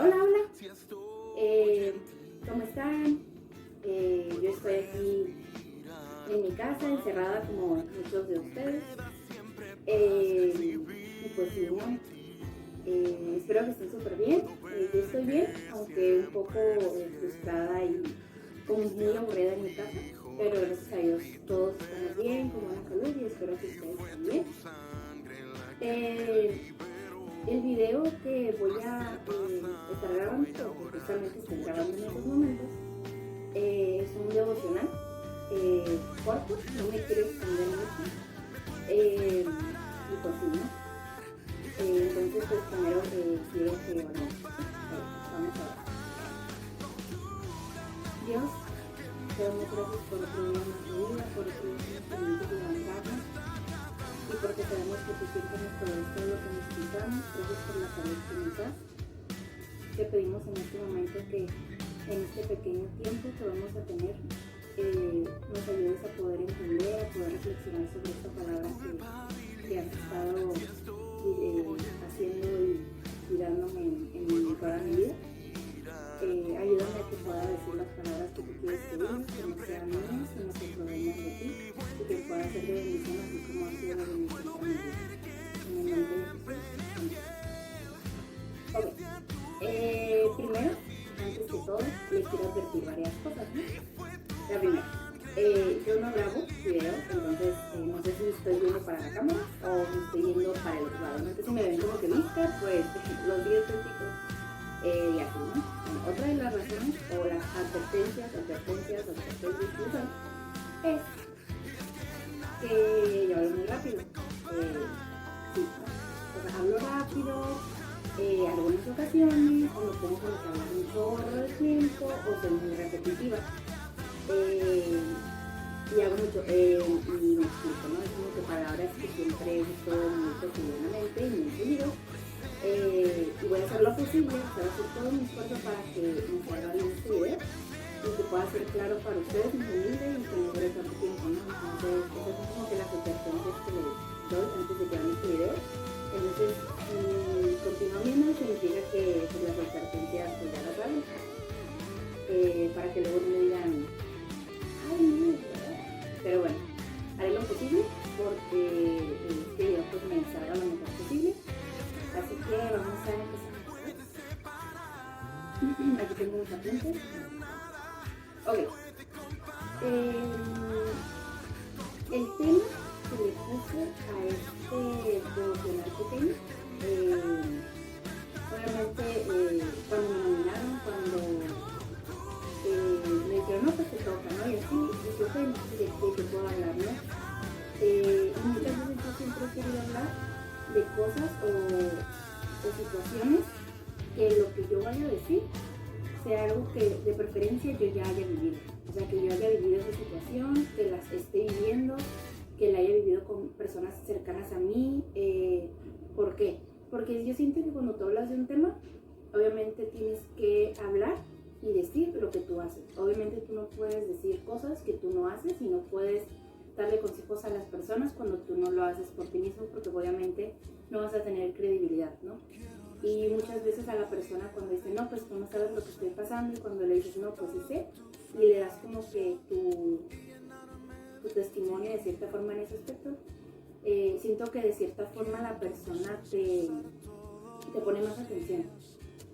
Hola, eh, ¿cómo están? Yo estoy aquí en mi casa, encerrada como muchos de ustedes. Y pues sí, ¿no? Espero que estén súper bien. Yo estoy bien, aunque un poco frustrada y como muy aburrida en mi casa. Pero gracias a Dios todos estamos bien, con buena salud y espero que ustedes también. Eh, el video que voy a estar grabando, porque justamente estoy grabando en estos momentos, es un devocional corto, no me quiero extender mucho. Y pues sí, ¿no? Entonces, pues primero quiero que oremos. Vamos a ver. Dios, te damos gracias por otro día más de vida, por otro día que nos permite levantarnos y porque sabemos que tú siempre nos provees todo lo que necesitamos. Gracias por la salud que nos das. Te pedimos en este momento que en este pequeño tiempo que vamos a tener nos ayudes a poder entender, a poder reflexionar sobre esta palabra que has estado haciendo y dándome en toda mi vida. Ayúdame a que pueda decir las palabras que tú quieres que diga, que no sean mías, sino que provengan de ti y que pueda ser de bendición así como ha sido de bendición para mi vida. En el nombre de Jesús. Ok. Primero, antes que todo, les quiero advertir varias cosas, ¿no? La primera, yo no grabo video, entonces no sé si estoy yendo para la cámara o me estoy yendo para el otro lado. No sé si me ven como que lista, pues los 10 céntimos y así, ¿no? Bueno, otra de las razones o las advertencias que usan es que yo hablo muy rápido. Sí, ¿no? O sea, hablo rápido. Algunas ocasiones o me pongo como que hablar un chorro de tiempo o soy muy repetitiva y hago mucho y me explico, ¿no? Es como que palabras que siempre uso muy cotidianamente y muy seguido y voy a hacer lo posible, voy a hacer todo mi esfuerzo para que me salga bien este video y que pueda ser claro para ustedes, entendible y que no dure tanto tiempo, ¿no? Entonces esas son como que las advertencias que les doy antes de que hagan este video. Entonces, si continúo viendo, significa que pues, las advertencias pues, ya las saben, para que luego no me digan, ay, no, pero bueno, haré lo posible porque este video pues, me salga lo mejor posible. Así que vamos a empezar. Aquí tengo unos apuntes. Ok. El tema que le puse a este devocional pequeño, obviamente cuando me nominaron, cuando me dijeron, no, pues te toca, ¿no? Y así, dije, ok, de qué puedo hablar, ¿no? Y muchas veces yo siempre he querido hablar de cosas o situaciones que lo que yo vaya a decir sea algo que de preferencia yo ya haya vivido. O sea, que yo haya vivido esa situación, que las esté viviendo, que la haya vivido con personas cercanas a mí. ¿Por qué? Porque yo siento que cuando tú hablas de un tema, obviamente tienes que hablar y decir lo que tú haces. Obviamente tú no puedes decir cosas que tú no haces y no puedes darle consejos a las personas cuando tú no lo haces por ti mismo, porque obviamente no vas a tener credibilidad, ¿no? Y muchas veces a la persona cuando dice, no, pues tú no sabes lo que estoy pasando, y cuando le dices, no, pues sí sé, y le das como que tu testimonio de cierta forma en ese aspecto, siento que de cierta forma la persona te pone más atención.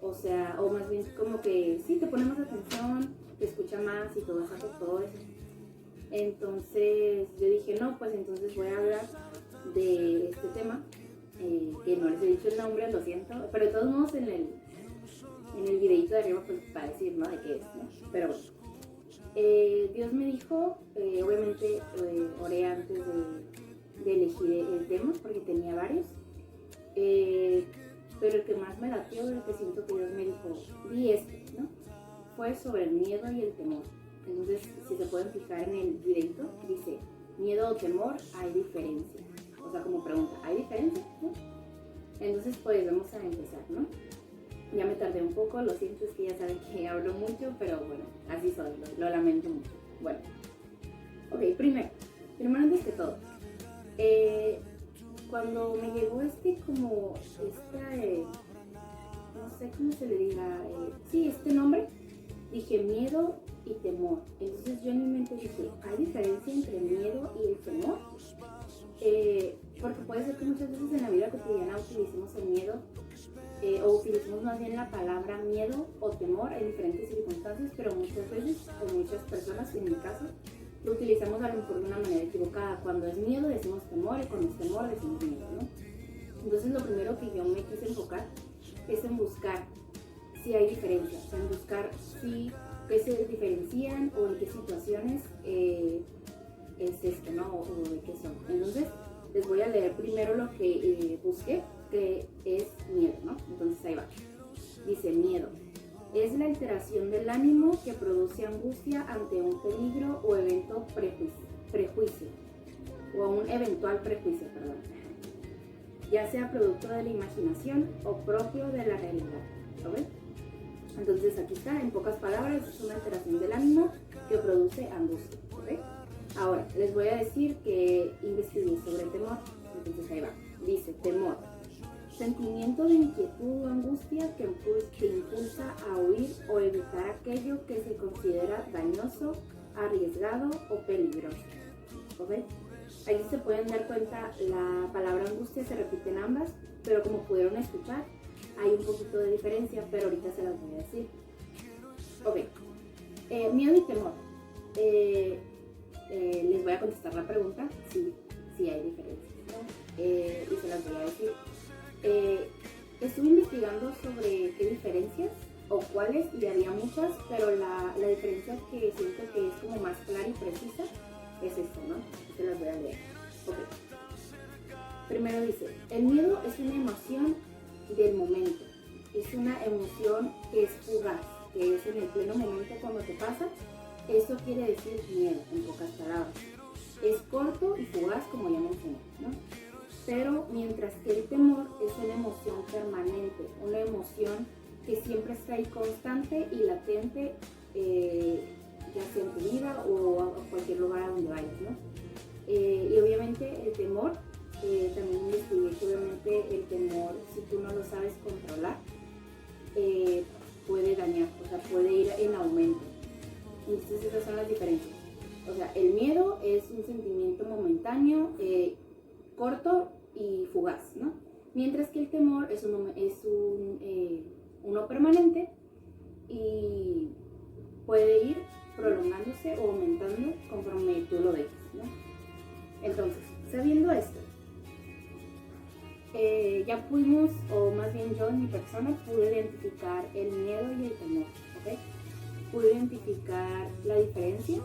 O sea, o más bien como que sí, te pone más atención, te escucha más y todo eso. Entonces yo dije, no, pues entonces voy a hablar de este tema, que no les he dicho el nombre, lo siento, pero de todos modos en el videito de arriba pues va a decir, ¿no? De qué es, ¿no? Pero bueno, Dios me dijo, obviamente oré antes de elegir el tema porque tenía varios, pero el que más me latió, el que siento que Dios me dijo, di este, ¿no? Fue sobre el miedo y el temor. Entonces, si se pueden fijar en el videito, dice, miedo o temor, hay diferencia. O sea, como pregunta, ¿hay diferencia? ¿No? Entonces, pues vamos a empezar, ¿no? Ya me tardé un poco, lo siento, es que ya saben que hablo mucho, pero bueno, así soy, lo lamento mucho. Bueno, ok, primero antes que todo, cuando me llegó no sé, sé cómo se le diga, sí, este nombre, dije miedo y temor. Entonces yo en mi mente dije, ¿hay diferencia entre miedo y el temor? Porque puede ser que muchas veces en la vida cotidiana utilicemos el miedo o utilicemos más bien la palabra miedo o temor en diferentes circunstancias, pero muchas veces, o muchas personas, en mi caso, lo utilizamos a lo mejor de una manera equivocada. Cuando es miedo decimos temor y cuando es temor decimos miedo, ¿no? Entonces lo primero que yo me quise enfocar es en buscar si hay diferencias, o sea, en buscar si qué se diferencian o en qué situaciones es esto, ¿no? O de qué son. Entonces les voy a leer primero lo que busqué, que es miedo, ¿no? Entonces ahí va. Dice miedo. Es la alteración del ánimo que produce angustia ante un peligro o evento prejuicio, o un eventual prejuicio, perdón, ya sea producto de la imaginación o propio de la realidad, ¿sabes? Entonces aquí está, en pocas palabras, es una alteración del ánimo que produce angustia, ¿ok? Ahora, les voy a decir que investigué sobre el temor, entonces ahí va, dice temor. Sentimiento de inquietud o angustia que impulsa a huir o evitar aquello que se considera dañoso, arriesgado o peligroso. ¿Ok? Ahí se pueden dar cuenta, la palabra angustia se repite en ambas, pero como pudieron escuchar, hay un poquito de diferencia, pero ahorita se las voy a decir. Ok, miedo y temor. Les voy a contestar la pregunta, si hay diferencias, ¿no? Y se las voy a decir. Estuve investigando sobre qué diferencias o cuáles, y había muchas, pero la diferencia que siento que es como más clara y precisa es esto, ¿no? Se las voy a leer. Okay. Primero dice, el miedo es una emoción del momento, es una emoción que es fugaz, que es en el pleno momento cuando te pasa. Eso quiere decir miedo, en pocas palabras. Es corto y fugaz, como ya mencioné, ¿no? Pero mientras que el temor es una emoción permanente, una emoción que siempre está ahí constante y latente, ya sea en tu vida o a cualquier lugar a donde vayas, ¿no? Y obviamente el temor, también investigué que obviamente el temor, si tú no lo sabes controlar, puede dañar, o sea, puede ir en aumento. Entonces esas son las diferencias. O sea, el miedo es un sentimiento momentáneo, corto y fugaz, ¿no? Mientras que el temor es uno permanente y puede ir prolongándose o aumentando conforme tú lo dejes, ¿no? Entonces, sabiendo esto, ya pudimos, o más bien yo en mi persona, pude identificar el miedo y el temor, ¿ok? Pude identificar la diferencia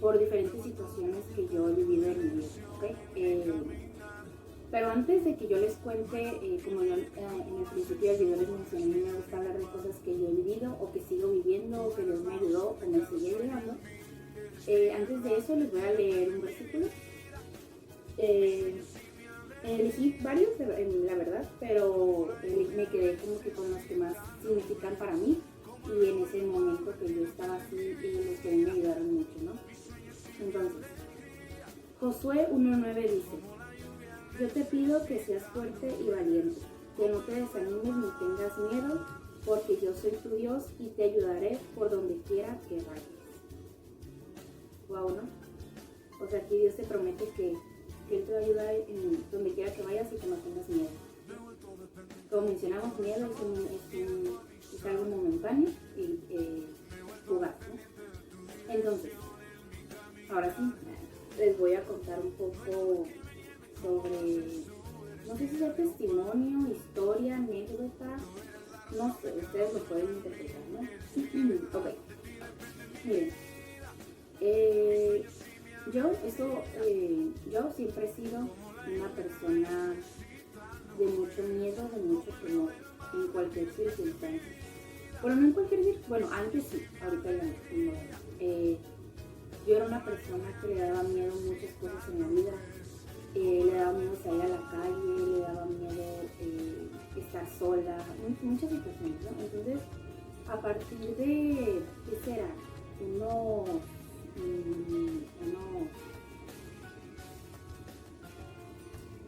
por diferentes situaciones que yo he vivido en mi vida, ¿ok? Pero antes de que yo les cuente, como yo en el principio del video les mencioné, a mí me gusta hablar de cosas que yo he vivido o que sigo viviendo o que Dios me ayudó o me sigue ayudando. Antes de eso les voy a leer un versículo. Elegí varios, la verdad, pero me quedé como que con los que más significan para mí y en ese momento que yo estaba así y los que me ayudaron mucho, ¿no? Entonces, Josué 1:9 dice, yo te pido que seas fuerte y valiente, que no te desanimes ni tengas miedo, porque yo soy tu Dios y te ayudaré por donde quiera que vayas. Wow, ¿no? O sea, aquí Dios te promete que Él te va a ayudar en donde quiera que vayas y que no tengas miedo. Como mencionamos, miedo es algo momentáneo y fugaz, ¿no? Entonces, ahora sí, les voy a contar un poco sobre, no sé si sea testimonio, historia, anécdota, no sé, ustedes lo pueden interpretar, ¿no? Ok, miren, yo siempre he sido una persona de mucho miedo, de mucho temor, en cualquier circunstancia. Bueno, no en cualquier circunstancia, bueno, antes sí, ahorita ya no. Yo era una persona que le daba miedo a muchas cosas en la vida. Le daba miedo salir a la calle, le daba miedo estar sola, muchas situaciones, ¿no? Entonces, a partir de, ¿qué será?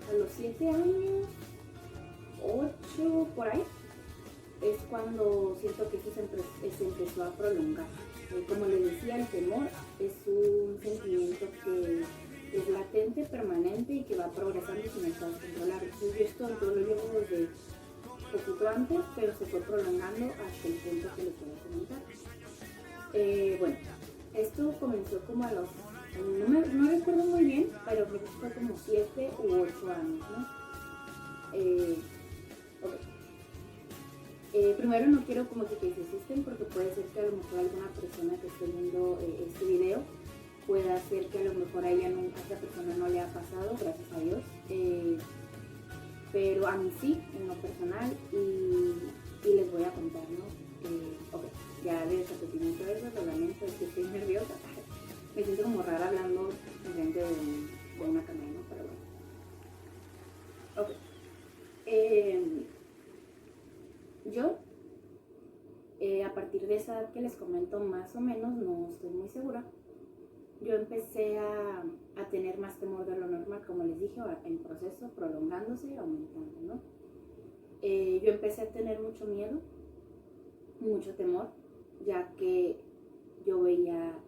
A los 7 años, 8 por ahí, es cuando siento que eso se empezó a prolongar. Como les decía, el temor es un sentimiento que es latente, permanente y que va progresando sin estar controlado. Entonces yo esto yo lo llevo desde poquito antes, pero se fue prolongando hasta el punto que les voy a comentar. Bueno, esto comenzó como a los, no recuerdo muy bien, pero creo que fue como 7 u 8 años, ¿no? Okay. Primero no quiero como que se asusten, porque puede ser que a lo mejor alguna persona que esté viendo este video pueda ser que a lo mejor a ella a esa persona no le ha pasado, gracias a Dios, pero a mí sí, en lo personal, y les voy a contar, ¿no? Ok, ya de desapetimiento de eso, lo lamento, es que estoy nerviosa, me siento como rara hablando frente de una cámara, ¿no? Pero bueno. Ok. Yo, a partir de esa edad que les comento, más o menos, no estoy muy segura, yo empecé a tener más temor de lo normal, como les dije, en proceso, prolongándose y aumentando, ¿no? Yo empecé a tener mucho miedo, mucho temor, ya que yo veía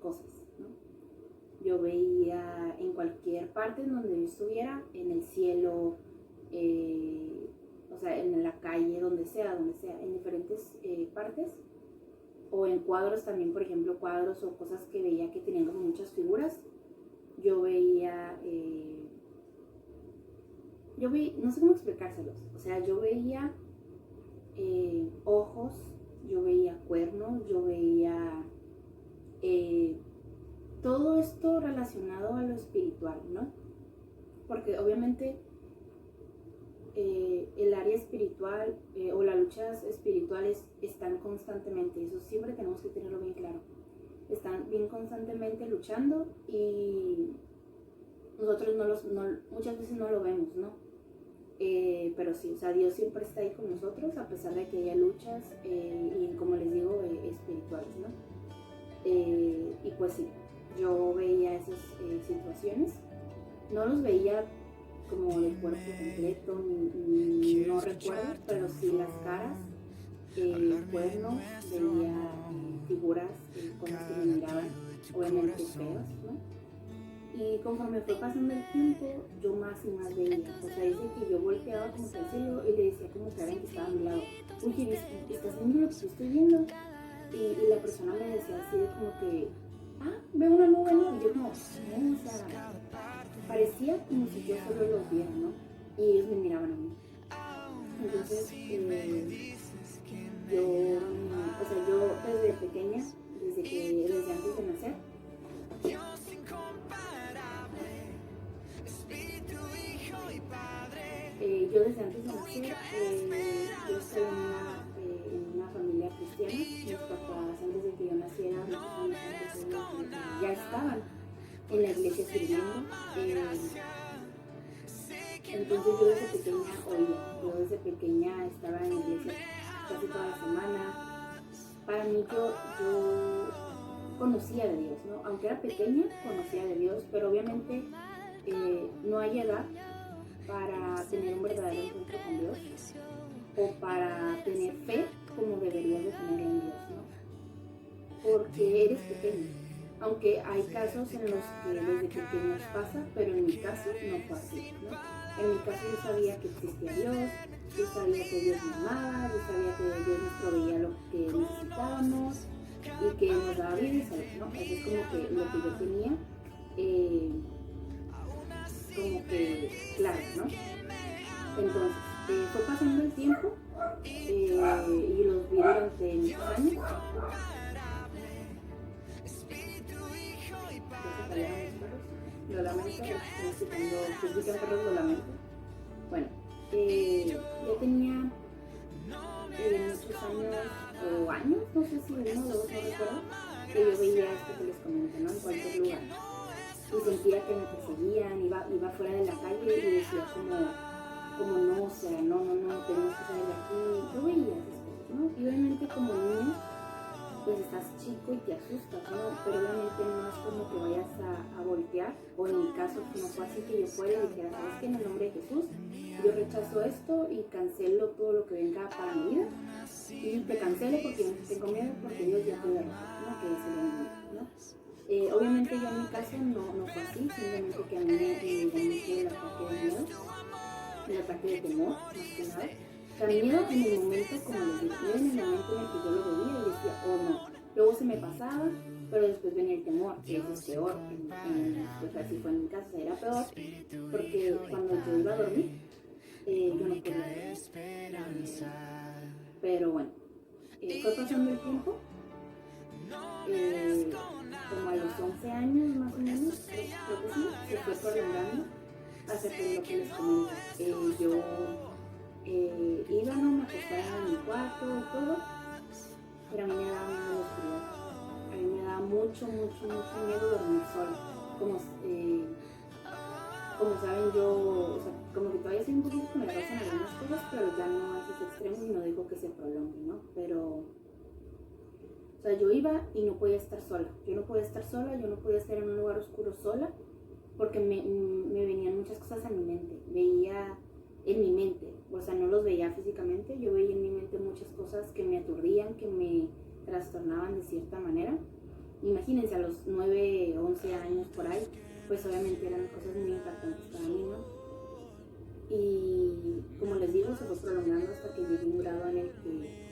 cosas, ¿no? Yo veía en cualquier parte en donde yo estuviera, en el cielo, o sea, en la calle, donde sea, en diferentes partes, o en cuadros también, por ejemplo, cuadros o cosas que veía que tenían como muchas figuras. Yo veía, no sé cómo explicárselos, o sea, yo veía ojos, yo veía cuernos, yo veía todo esto relacionado a lo espiritual, ¿no? Porque obviamente el área espiritual o las luchas espirituales están constantemente, eso siempre tenemos que tenerlo bien claro, están bien constantemente luchando y nosotros muchas veces no lo vemos, ¿no? Pero sí, o sea, Dios siempre está ahí con nosotros a pesar de que haya luchas y como les digo, espirituales, ¿no? Y pues sí, yo veía esas situaciones, no los veía como del cuerpo completo, no recuerdo, pero sí las caras, cuernos, veía figuras con las que me miraban, obviamente feas, ¿no? Y conforme fue pasando el tiempo, yo más y más veía, o sea, dice que yo volteaba como que al cielo y le decía como que alguien que estaba a mi lado, oye, ¿estás viendo lo que yo estoy viendo? Y la persona me decía así de como que, veo una nube, ¿no? Y yo como, no, o sea, parecía como si yo solo los viera, ¿no? Y ellos me miraban a mí. Entonces, yo desde pequeña, desde antes de nacer, yo estoy en una familia cristiana. Mis papás, antes de que yo naciera, muchos años antes, ya estaban en la iglesia sirviendo. Entonces yo desde pequeña estaba en la iglesia casi toda la semana. Para mí yo conocía de Dios, ¿no? Aunque era pequeña, conocía de Dios, pero obviamente no hay edad para tener un verdadero encuentro con Dios o para tener fe como deberías de tener en Dios, ¿no? Porque eres pequeño. Aunque hay casos en los que desde pequeños pasa, pero en mi caso no fue así, ¿no? En mi caso yo sabía que existía Dios, yo sabía que Dios me amaba, yo sabía que Dios nos proveía lo que necesitábamos y que nos daba vida y salud, ¿no? Eso es como que lo que yo tenía como que claro, ¿no? Entonces, fue pasando el tiempo y los vi durante muchos años. Lo lamento, estoy escuchando perros, lo lamento. Bueno, yo tenía muchos años, no sé si 1 o 2, no recuerdo, que yo veía esto que les comento, ¿no? En cualquier lugar. Y sentía que me perseguían, iba fuera de la calle y decía como no, o sea, no, tenemos que salir de aquí. Yo veía esas cosas, ¿no? Y obviamente como niña, pues estás chico y te asustas, ¿no? Pero obviamente no es como que vayas a voltear, o en mi caso no fue así que yo fuera y dijera, ¿sabes qué? En el nombre de Jesús, yo rechazo esto y cancelo todo lo que venga para mi vida, y te cancelo porque no tengo miedo, porque Dios ya te da ¿no? Que es el enemigo, ¿no? Obviamente yo en mi caso no fue así, simplemente que a mí me dio mucho el ataque de miedo, el ataque de temor, más que nada. O sea, miedo en el momento, como les digo, miedo en el momento en el que yo lo veía y decía, oh no. Luego se me pasaba, pero después venía el temor, que eso es peor. Pues así fue en mi caso, era peor, porque cuando yo iba a dormir, yo no podía dormir. Pero bueno, fue pasando el tiempo, como a los 11 años más o menos, creo que sí, se fue prolongando hasta que lo que les comento. Yo iba, no me acostaba en mi cuarto y todo, pero a mí me daba miedo la oscuridad. A mí me daba mucho miedo dormir sola. Como saben, yo, o sea, como que todavía soy un poquito temerosa en algunas cosas, pero ya no a esos extremos y no digo que se prolongue, ¿no? Pero, o sea, yo iba y no podía estar sola. Yo no podía estar sola, yo no podía estar en un lugar oscuro sola, porque me venían muchas cosas a mi mente. Veía en mi mente, o sea, no los veía físicamente, yo veía en mi mente muchas cosas que me aturdían, que me trastornaban de cierta manera. Imagínense, a los 9, 11 años por ahí, pues obviamente eran cosas muy impactantes para mí, ¿no? Y como les digo, se fue prolongando hasta que llegué a un grado en el que,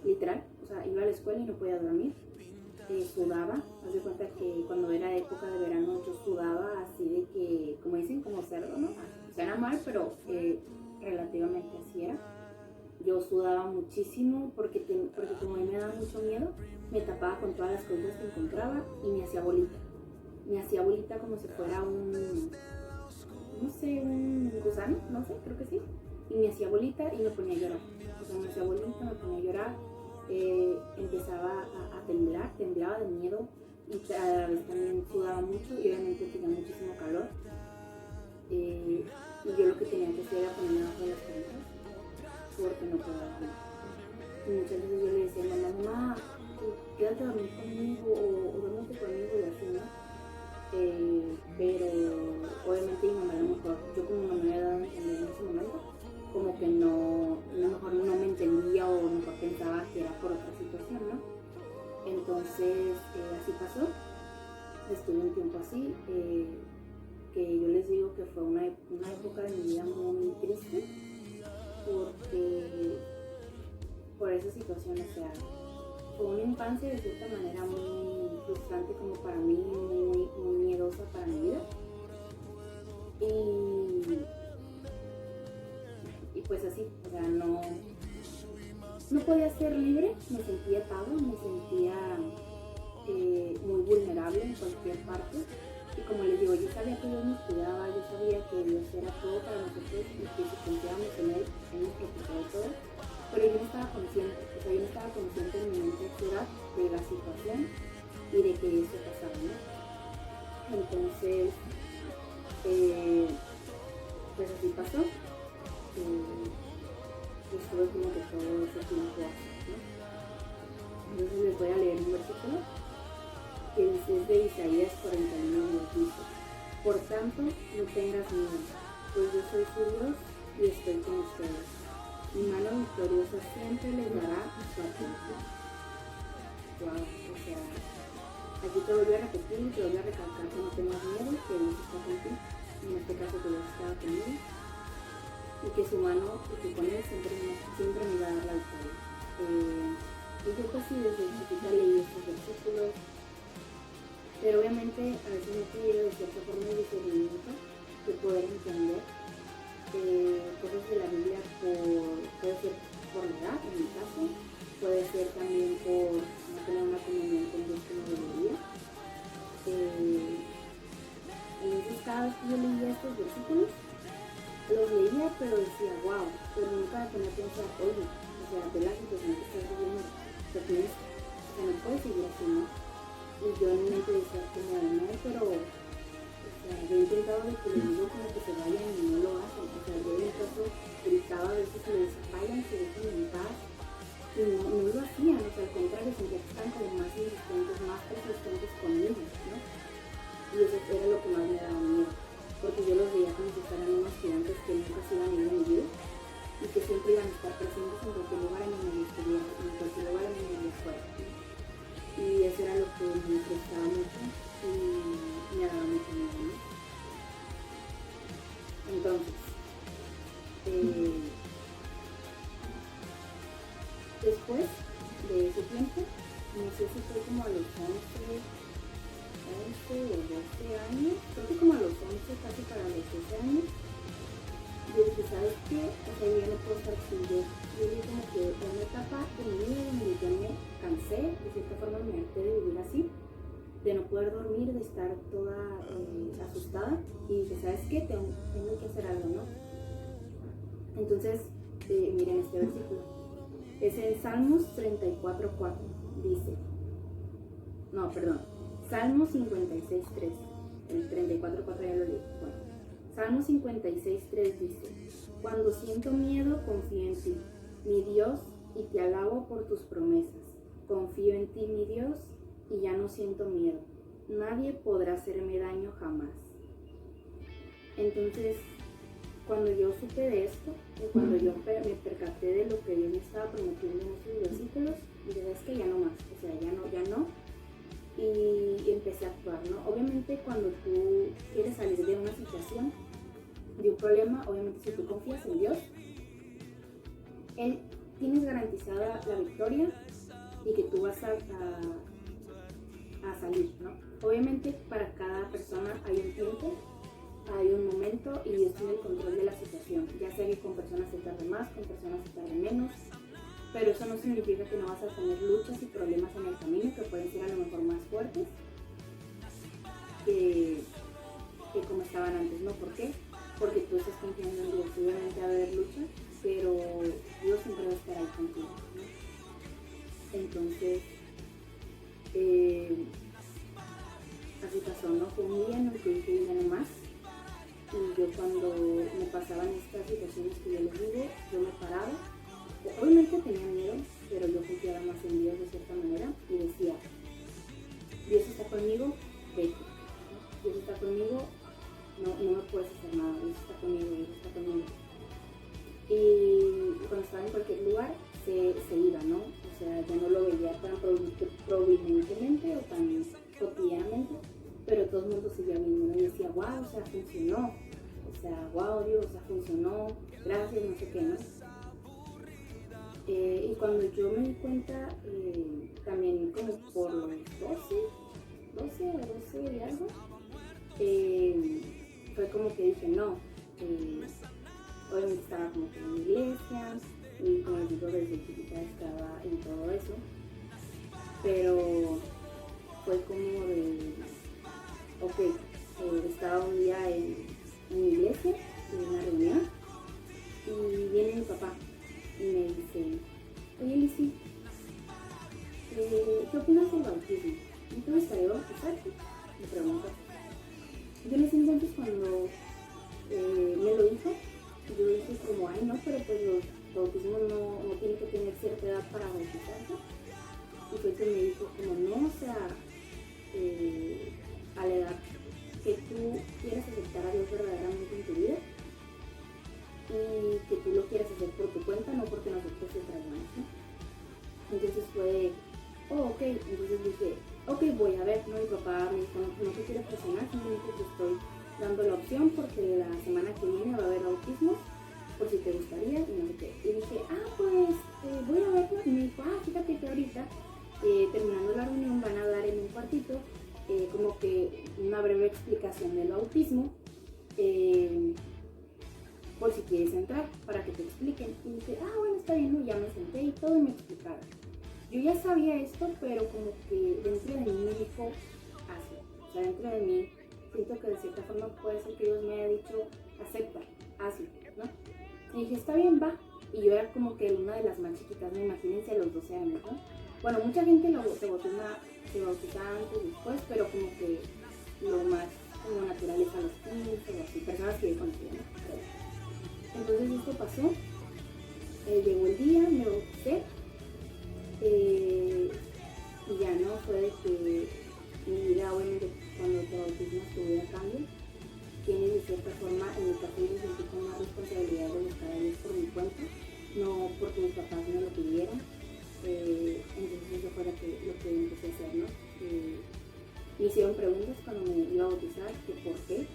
literal, o sea, iba a la escuela y no podía dormir, sudaba. Haz de cuenta que cuando era época de verano yo sudaba así de que, como dicen, como cerdo, ¿no? O sea, era mal, pero relativamente así era. Yo sudaba muchísimo porque como a mí me daba mucho miedo, me tapaba con todas las cosas que encontraba y me hacía bolita. Me hacía bolita como si fuera un gusano, no sé, creo que sí. Y me hacía bolita y me ponía a llorar. O sea, me hacía bolita, me ponía a llorar. Empezaba a temblar, temblaba de miedo y a la vez también sudaba mucho y obviamente tenía muchísimo calor. Y yo lo que tenía que hacer era ponerme abajo de las cobijas porque no podía dormir. Y muchas veces yo le decía, mamá, quédate a dormir conmigo o duérmete conmigo y así, ¿no? Pero obviamente mi mamá a lo mejor, yo como no me había dado a entender en ese momento, como que no, a lo mejor no me entendía o a lo mejor pensaba que era por otra situación, ¿no? Entonces así pasó, estuve un tiempo así, que yo les digo que fue una época de mi vida muy triste, porque por esa situación, o sea, fue una infancia de cierta manera muy frustrante como para mí, muy miedosa para mi vida. Y pues así, o sea, no podía ser libre, me sentía atado, me sentía muy vulnerable en cualquier parte. Y como les digo, yo sabía que Dios nos cuidaba, yo sabía que Dios era todo para nosotros y que si confiábamos en Él, Él nos protegía de todo. Pero yo no estaba consciente, o sea, yo no estaba consciente en mi mente de la situación y de que eso pasaba, ¿no? Entonces, pues así pasó. Estuve como que todo ese tiempo así, ¿no? Entonces les voy a leer un versículo que es de Isaías 41, nos dice: por tanto, no tengas miedo, pues yo soy tu Dios y estoy con ustedes. Mi mano victoriosa siempre les dará su atención. Wow, o sea, aquí te volví a repetir y te volví a recalcar que no tengas miedo, que Dios está contigo, en este caso que Dios estaba conmigo, y que su mano, y que con Él siempre me va a dar la victoria. Y yo pues sí, desde chiquita leí estos versículos, pero obviamente a veces me pide de cierta forma de discernimiento de poder entender cosas de la Biblia, puede ser por la edad, en mi caso, puede ser también por no tener una comunión con Dios que no debería. Entonces cada vez que yo leía estos versículos, los leía pero decía, wow, pero nunca me ponía a pensar, oye, o sea, de la situación que estás viviendo, no puedes seguir así, ¿no? Y yo en mi mente decía, como no, pero yo he intentado de que les digo como que se vayan y no lo hacen. O sea, yo en mi caso gritaba a veces y les decía, váyanse, déjenme en paz. Y no lo hacían, o sea, al contrario, sentía que Entonces, después de ese tiempo, no sé si fue como a los 11 o 12 años, creo que como a los 11, casi para los 12 años, yo dije, ¿sabes qué? O sea, yo ya no puedo estar sin Dios. Yo dije como que una etapa de mi vida donde yo me cansé, de cierta forma me harté de vivir así, de no poder dormir, de estar toda asustada, y dije, ¿sabes qué? Tengo que hacer algo, ¿no? Entonces, miren este versículo. Es en Salmos 34:4, dice, no, perdón, Salmos 56:3, el 34:4 ya lo leí. Bueno, Salmos 56:3 dice, cuando siento miedo, confío en ti, mi Dios, y te alabo por tus promesas. Confío en ti, mi Dios, y ya no siento miedo. Nadie podrá hacerme daño jamás. Entonces, cuando yo supe de esto, y cuando yo me percaté de lo que Dios me estaba prometiendo en esos versículos, dije, es que ya no más, o sea, ya no, y empecé a actuar, ¿no? Obviamente cuando tú quieres salir de una situación, de un problema, obviamente si tú confías en Dios, Él tienes garantizada la victoria y que tú vas a salir, ¿no? Obviamente para cada persona hay un tiempo, hay un momento, y Dios tiene el control de la situación, ya sea que con personas se tarde más, con personas se tarde menos, pero eso no significa que no vas a tener luchas y problemas en el camino que pueden ser a lo mejor más fuertes que como estaban antes, ¿no? ¿Por qué? Porque tú estás confiando en Dios. Obviamente va a haber lucha, pero Dios siempre va a estar ahí contigo, ¿no? Entonces, así pasó, ¿no? Fue un día en el que dije, ya no más. Y yo cuando me pasaban estas situaciones que yo les digo, yo me paraba. Obviamente tenía miedo, pero yo confiaba más en Dios de cierta manera y decía, Dios está conmigo, vete, ¿no? Dios está conmigo, no me puedes hacer nada, Dios está conmigo, Dios está conmigo. Y cuando estaba en cualquier lugar, se iba, ¿no? O sea, ya no lo veía tan providentemente o tan cotidianamente, pero todo el mundo seguía viendo, ¿no? Y decía, wow, o sea, funcionó, o sea, wow, Dios, o sea, funcionó, gracias, no sé qué, ¿no? Y cuando yo me di cuenta, también como por los 12 y algo, fue como que dije, no, obviamente estaba como que en la iglesia, y como les digo, desde chiquita estaba en todo eso, pero fue como de, ok, estaba un día en mi iglesia, en una reunión, y viene mi papá y me dice, oye Lizzy, ¿qué opinas del bautismo? ¿No te gustaría bautizarte? Me preguntó. Yo en ese entonces cuando me lo dijo, yo dije como, ay no, pero pues los bautismos no tienen que tener cierta edad para bautizarse. Y fue que me dijo como, no, o sea, a la edad que tú quieras aceptar a Dios verdaderamente en tu vida, y que tú lo quieras hacer por tu cuenta, no porque nosotros te traigamos, ¿no? Entonces fue, ok, entonces dije, ok, voy a ver, ¿no? Mi papá me dijo, no te quiero presionar, simplemente te estoy dando la opción porque la semana que viene va a haber bautismos, por si te gustaría, y no sé qué. Y dije, pues voy a verlo, y me dijo, fíjate que ahorita, terminando la reunión, van a dar en un cuartito, como que una breve explicación del bautismo, por si quieres entrar, para que te expliquen. Y dije, bueno, está bien, ¿no? Ya me senté y todo y me explicaron. Yo ya sabía esto, pero como que dentro de mí me dijo, hazlo. O sea, dentro de mí siento que de cierta forma puede ser que Dios me haya dicho, acepta, hazlo, ¿no? Y dije, está bien, va. Y yo era como que una de las más chiquitas, ¿no? Imagínense a los 12 años, ¿no? Bueno, mucha gente se bautiza antes, después, pero como que lo más como natural es a los 15 o así, personas que yo conocía, ¿no? Entonces esto pasó, llegó el día, me bauticé, y ya no fue de que mi vida, obviamente, cuando te bautismas tu vida cambia, tienes de cierta forma, en mi caso yo sentí con una responsabilidad de buscar a Dios por mi cuenta, no porque mis papás me lo pidieran. Entonces eso fue lo que empecé a hacer, ¿no? Me hicieron preguntas cuando me iba a bautizar, que por qué.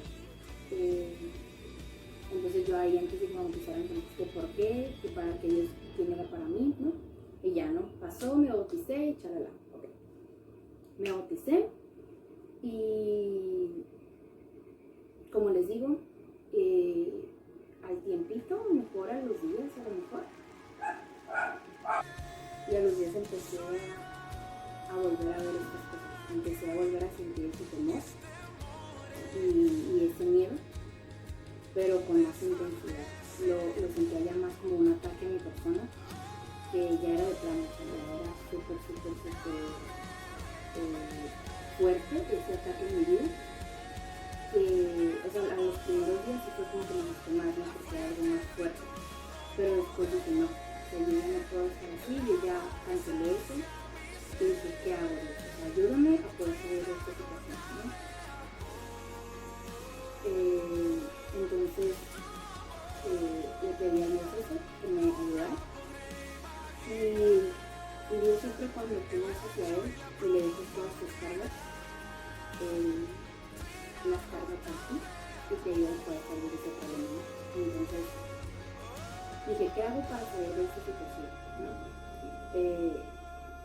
Entonces yo ahí antes de que me bautizaran, que por qué, que para que Dios, quién era para mí, ¿no? Y ya, ¿no? Pasó, me bauticé y chalala. Ok. Me bauticé y, como les digo, al tiempito, mejor a los días, a lo mejor. Y a los días empecé a volver a ver estas cosas. Empecé a volver a sentir ese temor y ese miedo, pero con más intensidad. Lo sentía ya más como un ataque a mi persona, que ya era de plano, ya era súper fuerte ese ataque en mi vida. O sea, a los primeros días sí fue como que me gustó más, ¿no? Porque era algo más fuerte, pero después dije no, yo ya no puedo estar así, yo ya cancelé eso y dije, ¿qué hago? O sea, ayúdame a poder salir de esta situación, ¿no? Entonces le pedí a Dios eso, que me ayudara, y Dios siempre cuando tú vas hacia Él y le dejas todas tus cargas, las cargas así y te ayudan a poder salir de ese problema, ¿no? Entonces dije, ¿qué hago para salir de esta situación? ¿No?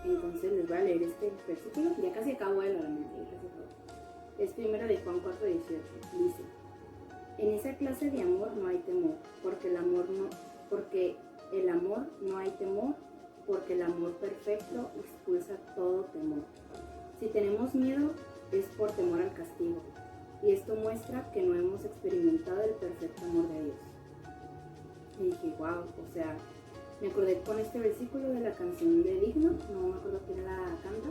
Entonces les voy a leer este versículo, ya casi acabo de la mente, ya casi acabo. Es primero de Juan 4:18, dice: en esa clase de amor no hay temor, porque el amor no hay temor, porque el amor perfecto expulsa todo temor. Si tenemos miedo es por temor al castigo, y esto muestra que no hemos experimentado el perfecto amor de Dios. Y dije, wow, o sea, me acordé con este versículo de la canción de Digno, no me acuerdo quién la canta,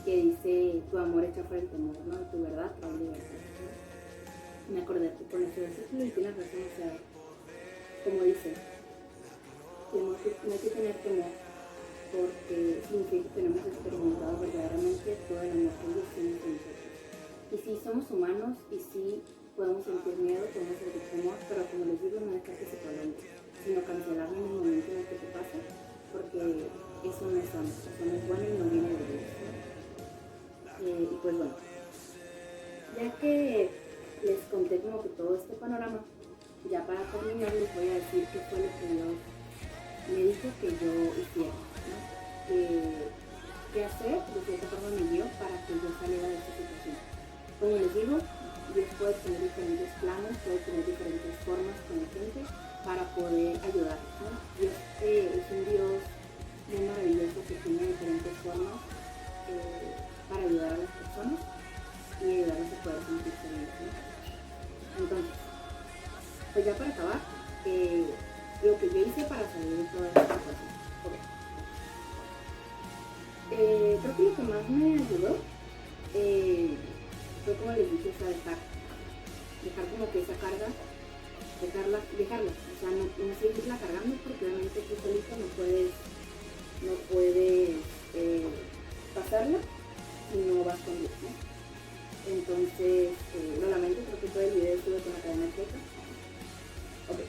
que dice, tu amor echa fuera el temor, ¿no? Y tu verdad trae libertad, ¿no? Me acordé con este versículo y tienes razón, o sea, como dice, que no hay que tener temor, porque significa que tenemos experimentado verdaderamente todo el amor que Dios tiene con nosotros. Y sí, somos humanos y sí podemos sentir miedo, podemos sentir temor, pero como les digo, no dejar que se prolongue, sino cancelarlo en el momento en el que te pasa, porque eso no es sano, eso no es bueno y no viene de Dios, ¿no? Y pues bueno, ya que les conté como que todo este panorama, ya para terminar les voy a decir qué fue lo que Dios me dijo que yo hiciera, ¿no? ¿Qué hacer? De cierta forma me dio para que yo saliera de esta situación. Como les digo, Dios puede tener diferentes planes, puede tener diferentes formas con la gente para poder ayudar, ¿no? Dios es un Dios muy maravilloso que tiene diferentes formas para ayudar a las personas y ayudarles a poder sentirse bien, ¿no? Entonces, pues ya para acabar, lo que yo hice para salir de toda esta situación. Okay. Creo que lo que más me ayudó fue, como les dije, o sea, dejar como que esa carga, dejarla, o sea, no seguirla cargando, porque obviamente tú solito no puedes pasarla si no vas con Dios, ¿no? Entonces, lo lamento, creo que todo el video estuve con la cadena seca. Ok.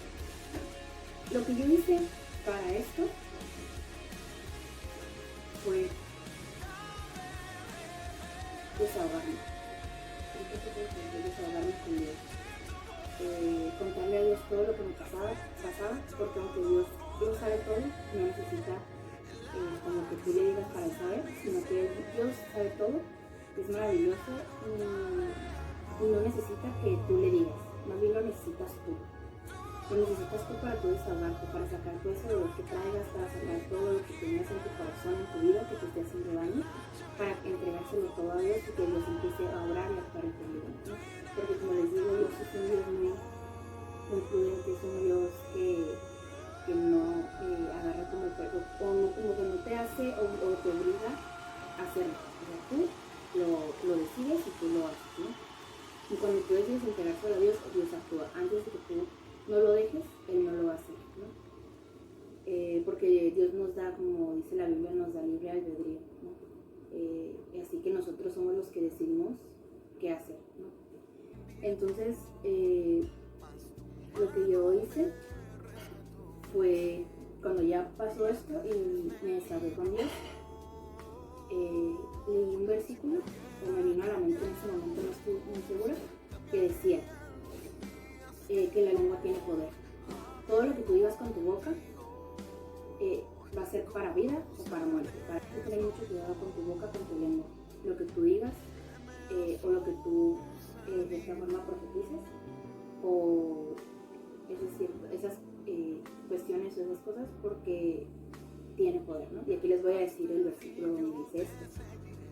Lo que yo hice para esto fue desahogarme. Desahogarme con Dios. Contarle a Dios todo lo que me pasaba, porque aunque Dios lo sabe todo, no necesita como que tú le digas para saber, sino que Dios sabe todo, es maravilloso y no necesita que tú le digas, más bien lo necesitas tú. Lo necesitas tú para tu desahogarte, para sacar todo ese dolor que traigas, para sacar todo lo que tenías en tu corazón, en tu vida, que te esté haciendo daño, para entregárselo todo a Dios y que Dios empiece a obrar y a actuar en tu vida, ¿no? Porque como les digo, Dios es un Dios muy prudente, es un Dios que no agarra como el cuerpo, o no, como que no te hace o te obliga a hacerlo. O sea, tú lo decides y tú lo haces, ¿no? Y cuando tú decides entregárselo a Dios, Dios actúa. Antes de que tú no lo dejes, Él no lo va a hacer, ¿no? Porque Dios nos da, como dice la Biblia, nos da libre albedrío, ¿no? Así que nosotros somos los que decidimos qué hacer, ¿no? Entonces, lo que yo hice fue, cuando ya pasó esto y me desahogué con Dios, leí un versículo que me vino a la mente en ese momento, no estoy muy segura, que decía que la lengua tiene poder, todo lo que tú digas con tu boca va a ser para vida o para muerte. Para que tener mucho cuidado con tu boca, con tu lengua. Lo que tú digas o lo que tú de esta forma profetices, o es decir, esas cuestiones o esas cosas, porque tiene poder, ¿no? Y aquí les voy a decir el versículo donde dice esto.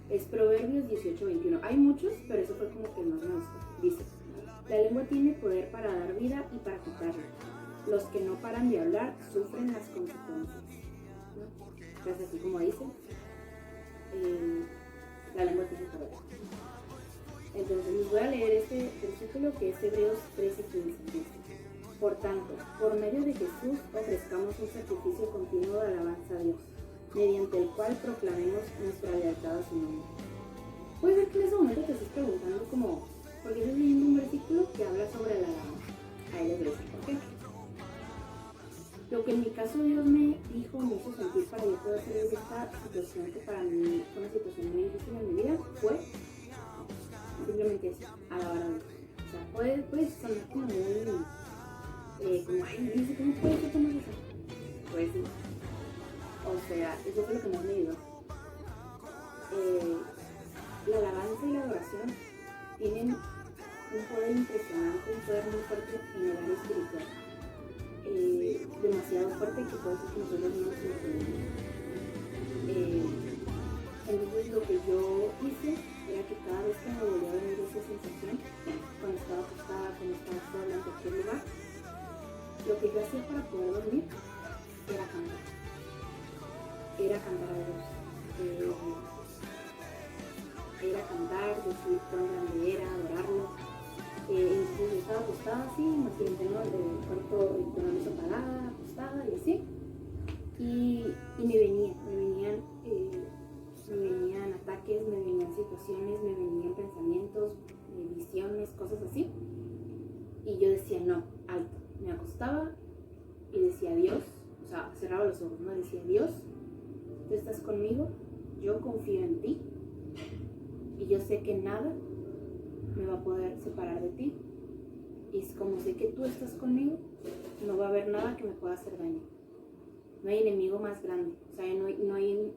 Es Proverbios 18:21. Hay muchos, pero eso fue como que el más me gustó. Dice: la lengua tiene poder para dar vida y para quitarla. Los que no paran de hablar sufren las consecuencias, ¿no? Entonces, así como dice, la lengua tiene poder. Entonces les voy a leer este versículo que es Hebreos 13:15. Dice: por tanto, por medio de Jesús ofrezcamos un sacrificio continuo de alabanza a Dios, mediante el cual proclamemos nuestra lealtad a su nombre. Puede ser que en ese momento te estés preguntando como, ¿por qué estoy leyendo un versículo que habla sobre la alabanza? Ahí les voy a decir por qué. Lo que en mi caso Dios me dijo, me hizo sentir para yo poder salir de esta situación que para mí fue una situación muy difícil en mi vida, fue simplemente eso, alabar a Dios. O sea, puede sonar como muy, como, ay, dice, ¿cómo puedes ser tomar eso? Pues sí. O sea, eso fue lo que más me ayudó. La alabanza y la adoración tienen un poder impresionante, un poder muy fuerte en el área espiritual. Demasiado fuerte que puede ser que nosotros no nos imaginemos. Entonces lo que yo hice era que cada vez que me volvía a venir esa sensación, cuando estaba acostada, cuando estaba sola en cualquier lugar, lo que yo hacía para poder dormir era cantar. Era cantar a Dios. Era cantar, decir cuán grande era, adorarlo. Entonces yo estaba acostada así, imagínate, ¿no? El cuarto con la luz apagada, acostada y así. Y me venían ataques, me venían situaciones, me venían pensamientos, visiones, cosas así. Y yo decía, no, alto. Me acostaba y decía, Dios, o sea, cerraba los ojos, ¿no? Decía, Dios, tú estás conmigo, yo confío en ti y yo sé que nada me va a poder separar de ti. Y como sé que tú estás conmigo, no va a haber nada que me pueda hacer daño. No hay enemigo más grande, o sea, no hay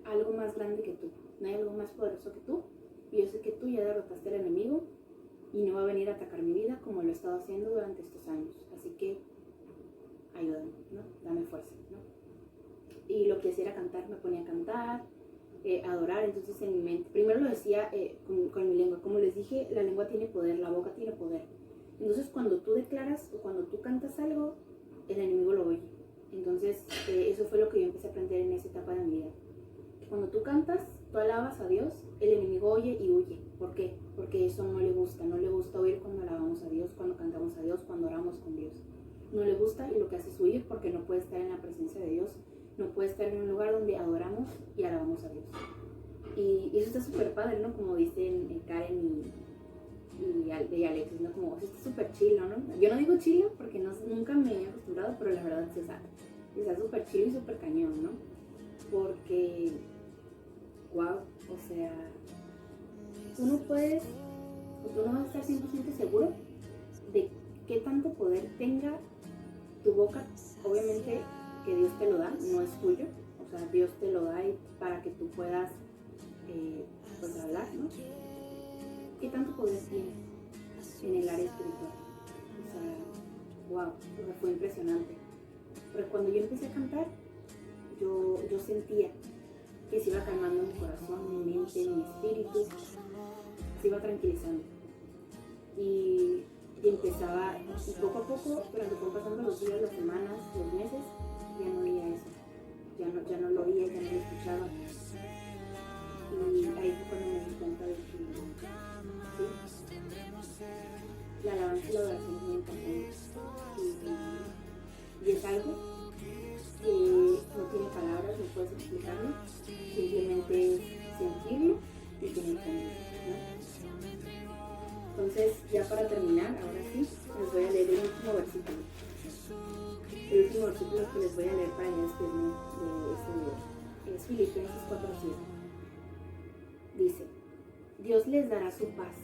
algo más grande que tú, no hay algo más poderoso que tú. Y yo sé que tú ya derrotaste al enemigo y no va a venir a atacar mi vida como lo he estado haciendo durante estos años. Así que ayúdame, ¿no? Dame fuerza, ¿no? Y lo que hacía era cantar, me ponía a cantar, adorar. Entonces en mi mente, primero lo decía con mi lengua. Como les dije, la lengua tiene poder, la boca tiene poder. Entonces cuando tú declaras o cuando tú cantas algo, el enemigo lo oye. Entonces eso fue lo que yo empecé a aprender en esa etapa de mi vida. Cuando tú cantas, tú alabas a Dios, el enemigo oye y huye. ¿Por qué? Porque eso no le gusta oír cuando alabamos a Dios, cuando cantamos a Dios, cuando oramos con Dios. No le gusta y lo que hace es huir porque no puede estar en la presencia de Dios, no puede estar en un lugar donde adoramos y alabamos a Dios. Y eso está súper padre, ¿no? Como dicen Karen y Alexis, ¿no? Como, eso está súper chilo, ¿no? Yo no digo chilo porque nunca me he acostumbrado, pero la verdad sí está súper chilo y súper cañón, ¿no? Porque, wow, o sea, tú no vas a estar 100% seguro de qué tanto poder tenga tu boca. Obviamente que Dios te lo da, no es tuyo, o sea, Dios te lo da para que tú puedas pues hablar, ¿no? ¿Qué tanto poder tiene en el área espiritual? O sea, wow, o sea, fue impresionante. Pero cuando yo empecé a cantar, yo sentía que se iba calmando mi corazón, mi mente, mi espíritu, se iba tranquilizando. Y empezaba, y poco a poco, durante fueron pasando los días, las semanas, los meses, ya no oía eso. Ya no lo oía, ya no lo escuchaba. Y ahí fue cuando me di cuenta de que sí, la alabanza y la adoración es muy importante. Y es algo que no tiene palabras, no puedes explicarlo, simplemente es sentirlo y tener fe, ¿no? Entonces, ya para terminar, ahora sí, les voy a leer el último versículo. El último versículo que les voy a leer para ya despedirme de este video es Filipenses 4:7. Dice: Dios les dará su paz,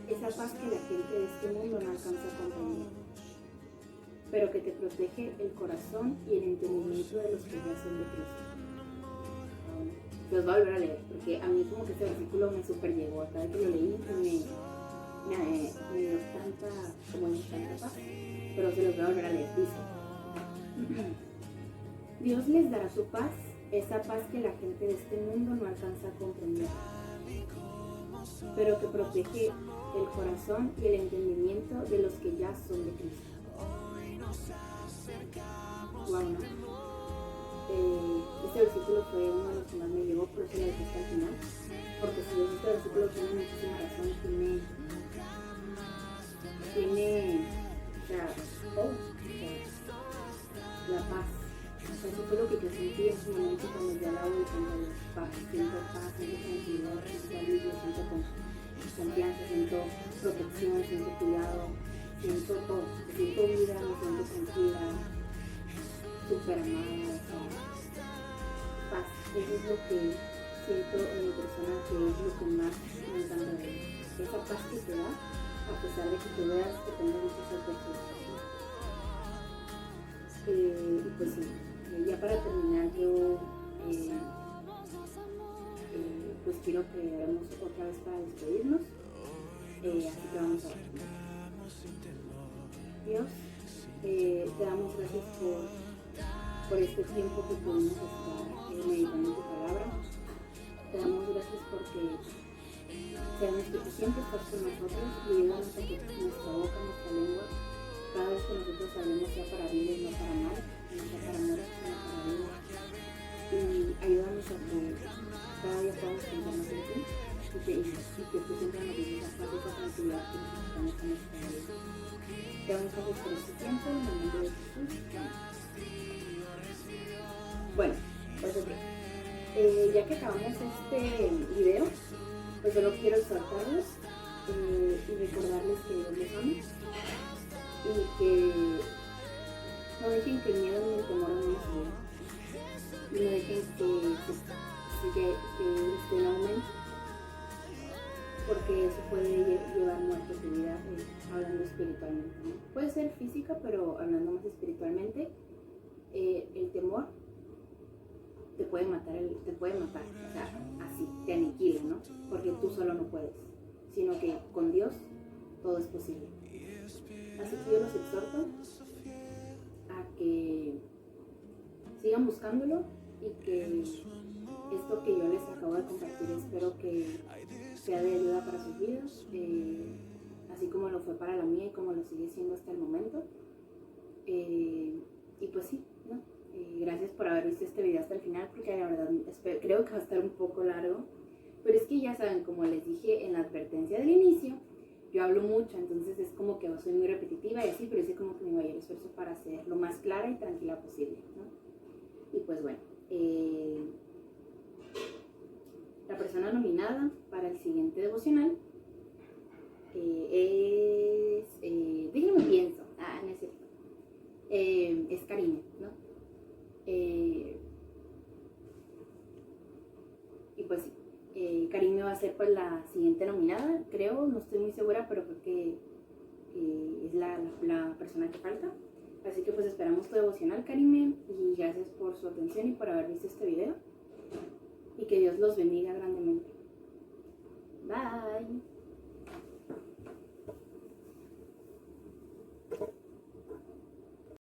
esa paz que la gente de este mundo no alcanza a comprender. pero que te protege el corazón y el entendimiento de los que ya son de Cristo. Los voy a volver a leer, porque a mí como que este versículo me super llegó, cada vez que lo leí me dio tanta paz, pero se los voy a volver a leer. Dice: Dios les dará su paz, esa paz que la gente de este mundo no alcanza a comprender, pero que protege el corazón y el entendimiento de los que ya son de Cristo. Wow, ¿no? Este versículo fue uno de los que más me llegó, por eso lo dejé hasta el final, porque si bien este versículo tiene muchísima razón, la paz. Eso fue lo que yo sentí en su momento cuando yo la oí, cuando siento paz, siento tranquilidad, siento alivio, siento confianza, siento protección, siento cuidado, siento todo, siento vida, me siento tranquila, súper amada, paz. Eso es lo que siento en mi persona, que es lo que más me encanta de ella. Esa paz que te da, a pesar de que tú veas que tenga muchas adversidades. Y pues sí, ya para terminar yo pues quiero que hagamos otra vez para despedirnos, así que vamos a ver. Dios, te damos gracias por este tiempo que pudimos estar meditando tu palabra. Te damos gracias porque sabemos que tú siempre estás con nosotros y ayúdanos a que nuestra boca, nuestra lengua, cada vez que nosotros hablemos sea para bien y no para mal, no sea para muerte, sino para bien. Y ayúdanos a que cada día podamos confiarnos en ti y que tú siempre nos des esa paz y esa tranquilidad que necesitamos en nuestra vida. Te damos gracias por este tiempo en el nombre de Jesús. Bueno, pues ok. Ya que acabamos este video, pues solo quiero exhortarlos y recordarles que Dios les ama y que no dejen que el miedo ni el temor no nos lleven, y no dejen que estén aumento, porque eso puede llevar muerte a tu vida, hablando espiritualmente, ¿no? Puede ser física, pero hablando más espiritualmente, el temor te puede matar, o sea, así, te aniquila, ¿no? Porque tú solo no puedes, sino que con Dios todo es posible. Así que yo los exhorto a que sigan buscándolo y que esto que yo les acabo de compartir espero que sea de ayuda para sus vidas, así como lo fue para la mía y como lo sigue siendo hasta el momento. Y pues sí, ¿no? Gracias por haber visto este video hasta el final, porque la verdad creo que va a estar un poco largo, pero es que ya saben, como les dije en la advertencia del inicio, yo hablo mucho, entonces es como que soy muy repetitiva y así, pero hice como que mi mayor esfuerzo para ser lo más clara y tranquila posible, ¿no? Y pues bueno, la persona nominada para el siguiente devocional déjenme pienso, no es cierto, es Karime, ¿no? Y pues sí, Karime va a ser pues la siguiente nominada, creo, no estoy muy segura, pero creo que es la persona que falta. Así que pues esperamos tu devocional, Karime, y gracias por su atención y por haber visto este video, y que Dios los bendiga grandemente. Bye.